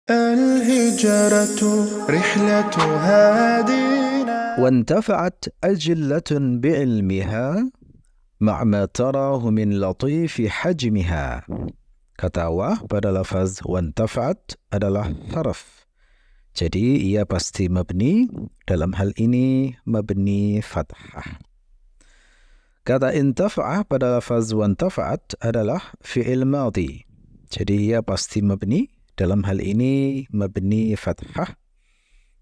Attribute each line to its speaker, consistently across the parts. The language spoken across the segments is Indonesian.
Speaker 1: الهجرة رحلة هادينا
Speaker 2: وانتفعت أجلة بعلمها مع ما تراه من لطيف حجمها. Kata wa pada lafaz wantafa'at adalah harf. Jadi ia pasti mabni, dalam hal ini mabni fathah. Kata intafa'ah pada lafaz wantafa'at adalah fi'il madhi. Jadi ia pasti mabni, dalam hal ini mabni fathah.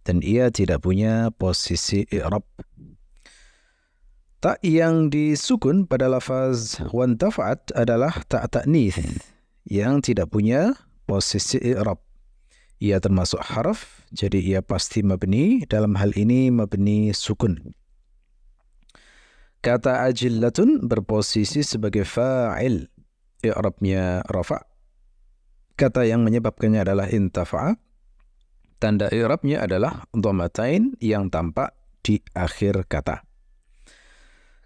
Speaker 2: Dan ia tidak punya posisi i'rab. Tak yang disukun pada lafaz wantafa'at adalah tak ta'nits yang tidak punya posisi i'rab. Ia termasuk harf, jadi ia pasti mabni, dalam hal ini mabni sukun. Kata ajillatun berposisi sebagai fa'il, i'rabnya rafa'. Kata yang menyebabkannya adalah intafa'a. Tanda i'rabnya adalah dhammatain yang tampak di akhir kata.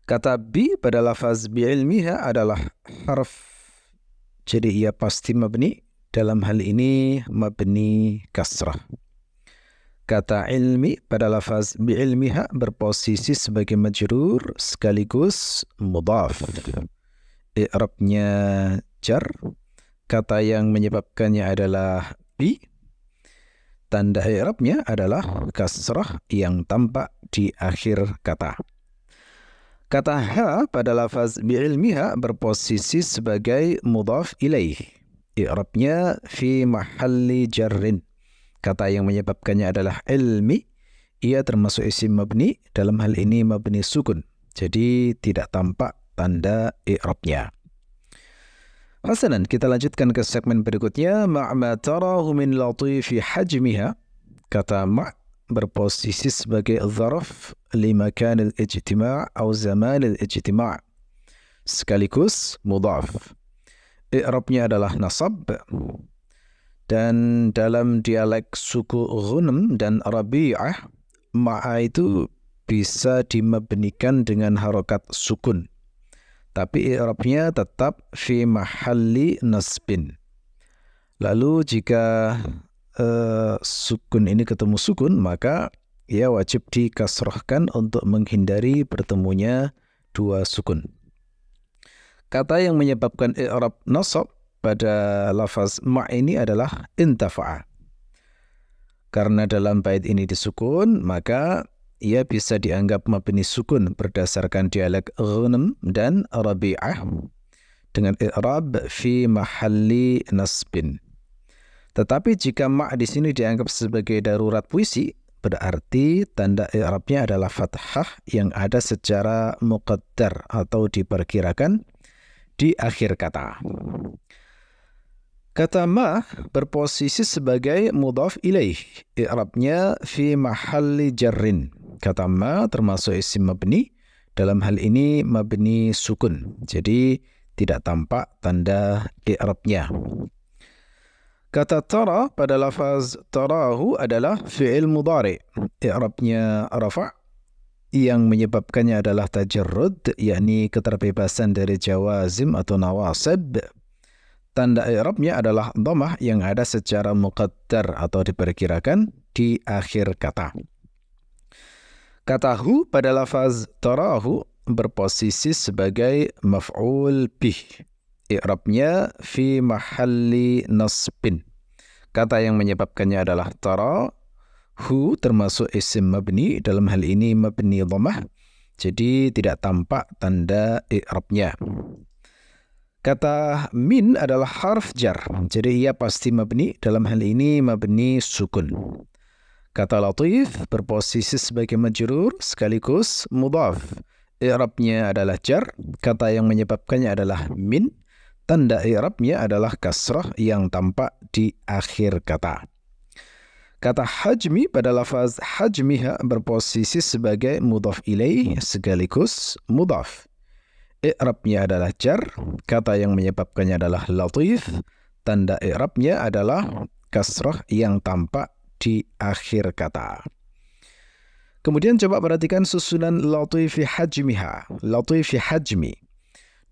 Speaker 2: Kata bi pada lafaz bi'ilmiha adalah harf. Jadi ia pasti mabni, dalam hal ini mabni kasrah. Kata ilmi pada lafaz bi'ilmiha berposisi sebagai majrur sekaligus mudhaf. I'rabnya jar. Kata yang menyebabkannya adalah bi. Tanda i'rabnya adalah kasrah yang tampak di akhir kata. Kata ha pada lafaz bi'ilmiha berposisi sebagai mudhaf ilaih. I'rabnya fi mahalli jarrin. Kata yang menyebabkannya adalah ilmi. Ia termasuk isim mabni, dalam hal ini mabni sukun. Jadi tidak tampak tanda i'rabnya. Hasanan, kita lanjutkan ke segmen berikutnya. Ma'ma tarahu min latifi hajmiha. Kata ma' berposisi sebagai zarf limakan al-ijtima' atau zaman al-ijtima'. Sekaligus mudhaf. I'rabnya adalah nasab. Dan dalam dialek suku Ghunem dan Rabi'ah, ma'a itu bisa dimabnikan dengan harokat sukun. Tapi i'rabnya tetap fi mahalli nasbin. Lalu jika sukun ini ketemu sukun, maka ia wajib dikasrahkan untuk menghindari bertemunya dua sukun. Kata yang menyebabkan i'rab nasab pada lafaz ma' ini adalah intafa'a. Karena dalam bait ini disukun, maka ia bisa dianggap mabni sukun berdasarkan dialek Ghunem dan Rabi'ah dengan i'rab fi mahalli nasbin. Tetapi jika ma' di sini dianggap sebagai darurat puisi, berarti tanda i'rabnya adalah fathah yang ada secara muqaddar atau diperkirakan di akhir kata. Kata ma berposisi sebagai mudhaf ilaih. I'rabnya fi mahalli jarrin. Kata ma termasuk isim mabni, dalam hal ini mabni sukun. Jadi tidak tampak tanda i'rabnya. Kata tara pada lafaz tarahu adalah fi'il mudhari. I'rabnya rafa' yang menyebabkannya adalah tajarrud, yakni keterbebasan dari jawazim atau nawasib. Tanda i'rabnya adalah dhammah yang ada secara muqaddar atau diperkirakan di akhir kata. Kata hu pada lafaz tarahu berposisi sebagai maf'ul bih. I'rabnya fi mahalli nasbin. Kata yang menyebabkannya adalah tara. Hu termasuk isim mabni, dalam hal ini mabni dhammah. Jadi tidak tampak tanda i'rabnya. Kata min adalah harf jar. Jadi ia pasti mabni, dalam hal ini mabni sukun. Kata latif berposisi sebagai majrur sekaligus mudhaf. I'rabnya adalah jar. Kata yang menyebabkannya adalah min. Tanda i'rabnya adalah kasrah yang tampak di akhir kata. Kata hajmi pada lafaz hajmiha berposisi sebagai mudhaf ilaih sekaligus mudhaf. I'rabnya adalah jar. Kata yang menyebabkannya adalah latif. Tanda i'rabnya adalah kasrah yang tampak di akhir kata. Kemudian coba perhatikan susunan latifi hajmiha. Latifi hajmi.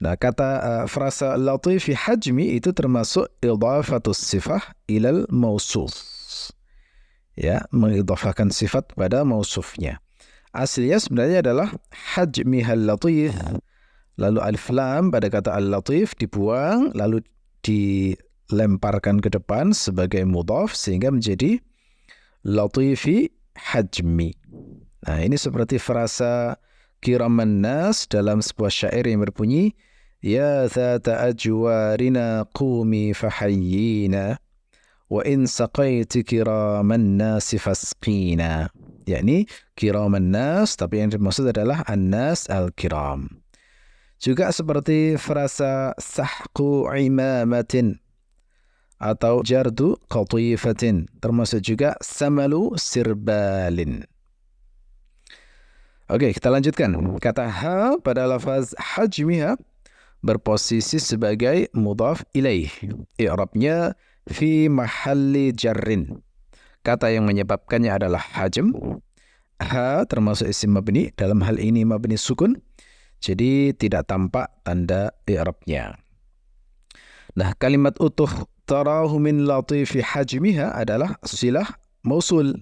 Speaker 2: Nah, kata frasa latifi hajmi itu termasuk idhafatus sifah ilal mausuf. ya, mengidhafahkan sifat pada mausufnya. Aslinya sebenarnya adalah hajmihal latif. Lalu alif lam pada kata al-latif dibuang, lalu dilemparkan ke depan sebagai mudhaf sehingga menjadi latifi hajmi. Nah, ini seperti frasa kiraman nas dalam sebuah syair yang berbunyi, ya dhata ajwarina qumi fahayyina wa in saqaiti kiraman nas fasqina. Yakni kiraman nas, tapi yang dimaksud adalah an-nas al-kiram. Juga seperti frasa sahqu imamatin atau jardu qatifatin, termasuk juga samalu sirbalin. Oke, kita lanjutkan. Kata ha pada lafaz hajmiha berposisi sebagai mudhaf ilaih. I'rabnya fi mahalli jarrin. Kata yang menyebabkannya adalah hajm. Ha termasuk isim mabni, dalam hal ini mabni sukun. Jadi tidak tampak tanda i'rabnya. Nah, kalimat utuh tarahu min latifi hajmiha adalah silah mausul.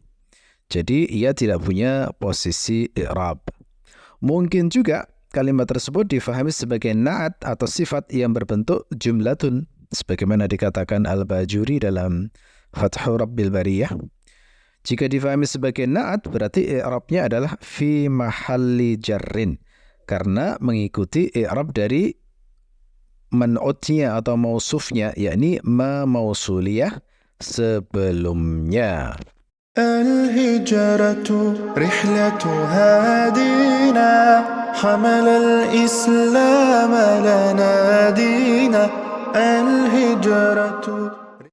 Speaker 2: Jadi ia tidak punya posisi i'rab. Mungkin juga kalimat tersebut difahami sebagai na'at atau sifat yang berbentuk jumlatun, sebagaimana dikatakan Al-Bajuri dalam Fathu Rabbil Bariyah. Jika difahami sebagai na'at, berarti i'rabnya adalah fi mahalli jarrin, karena mengikuti i'rab dari man'utnya atau mausufnya, yakni ma mausuliyah sebelumnya.
Speaker 1: الهجرة رحلة هادينا حمل الإسلام لنا دينا الهجرة